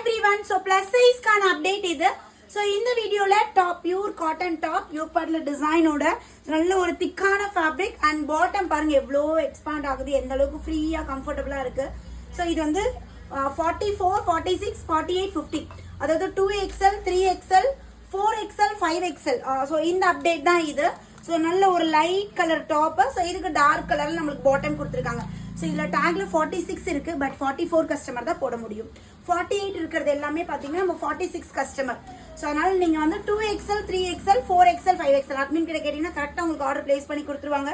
everyone, so plus size can update இது. So இந்த வீடியோல டாப் பியூர் காட்டன் டாப் யோக்பாட்ல டிசைனோட நல்ல ஒரு திக்கான ஃபேப்ரிக் அண்ட் பாட்டம் பாருங்க எவ்வளோ எக்ஸ்பாண்ட் ஆகுது, எந்த அளவுக்கு ஃப்ரீயா கம்ஃபர்டபுளா இருக்கு. ஸோ இது வந்து 44, 46, 48, 50, அதாவது 2XL, 3XL, 4XL, 5XL. So இந்த அப்டேட் தான் இது. ஸோ நல்ல ஒரு லைட் கலர் டாப்பு. ஸோ இதுக்கு டார்க் கலர்ல நம்மளுக்கு பாட்டம் கொடுத்துருக்காங்க. ஸோ இதில் டேக்ல 46 இருக்கு, பட் 44 கஸ்டமர் தான் போட முடியும். 48 இருக்கிறது எல்லாமே பார்த்தீங்கன்னா நம்ம 46 கஸ்டமர். ஸோ அதனால நீங்க வந்து 2XL, 3XL, 4XL, 5XL admin கிட்ட கேட்டீங்கன்னா கரெக்டாக உங்களுக்கு ஆர்டர் பிளேஸ் பண்ணி கொடுத்துருவாங்க.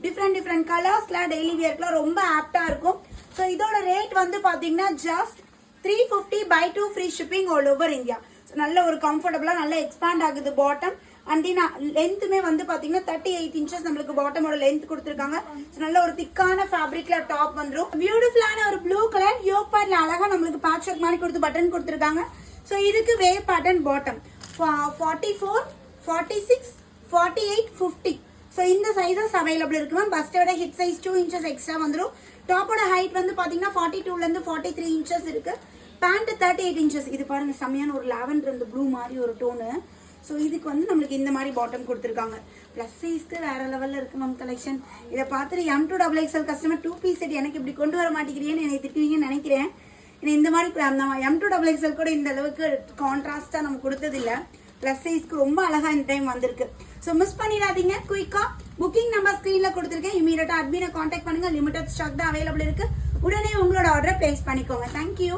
டிஃப்ரெண்ட் கலர்ஸ்லாம் டெய்லி வியர்க்குலாம் ரொம்ப ஆப்டா இருக்கும். ஸோ இதோட ரேட் வந்து பார்த்தீங்கன்னா just 350 by 2 free shipping all over India. So நல்ல ஒரு கம்ஃபர்டபுளா நல்ல எக்ஸ்பாண்ட் ஆகுது பாட்டம். அண்ட் லென்த்துமே வந்து பாத்தீங்கன்னா 38 இன்ச்சஸ் நம்மளுக்கு பாட்டமோட லென்த் கொடுத்துருக்காங்க. நல்ல ஒரு திக்கான ஃபேப்ரிக்ல டாப் வந்துடும். பியூட்டிஃபுல்லான ஒரு ப்ளூ கலர் யோக் பேட்ல அழகா நம்மளுக்கு பேட்ச் ஒர்க் மாதிரி கொடுத்து பட்டன் கொடுத்துருக்காங்க. ஸோ இதுக்கு வேவ் பேட்டர்ன் பாட்டம் 44, 46, 48, 50. ஸோ இந்த சைஸஸ் அவைலபிள் இருக்கு மேம். பஸ்ட்டை விட ஹிப் சைஸ் 2 இன்ச்சஸ் எக்ஸ்ட்ரா வந்துடும். டாப்போட ஹைட் வந்து பாத்தீங்கன்னா 42 இருந்து 43 இன்ச்சஸ் இருக்கு. Pant 38 inches. இது பாருங்க செம்மையான ஒரு லாவெண்டர் இந்த ப்ளூ மாதிரி ஒரு டோனு. ஸோ இதுக்கு வந்து நம்மளுக்கு இந்த மாதிரி பாட்டம் கொடுத்துருக்காங்க. ப்ளஸ் சைஸ்க்கு வேற லெவலில் இருக்கு மேம் கலெக்ஷன். இதை பார்த்துட்டு M2XXL கஸ்டமர் 2 பீஸ் செட் எனக்கு இப்படி கொண்டு வர மாட்டேங்கிறீங்கன்னு என்னை திட்டுவீங்கன்னு நினைக்கிறேன். ஏன்னா இந்த மாதிரி M2XXL கூட இந்த அளவுக்கு கான்ட்ராஸ்டாக நம்ம கொடுத்ததில்ல. ப்ளஸ் சைஸ்க்கு ரொம்ப அழகா இந்த டைம் வந்திருக்கு. ஸோ மிஸ் பண்ணிடாதீங்க. குயிக்கா புக்கிங் நம்பர் ஸ்க்ரீனில் கொடுத்துருக்கேன். இமீடியட்டா அட்மினை கான்டாக்ட் பண்ணுங்க. லிமிடெட் ஸ்டாக் தான் அவைலபிள் இருக்கு. உடனே உங்களோட ஆர்டரை பிளேஸ் பண்ணிக்கோங்க. தேங்க்யூ.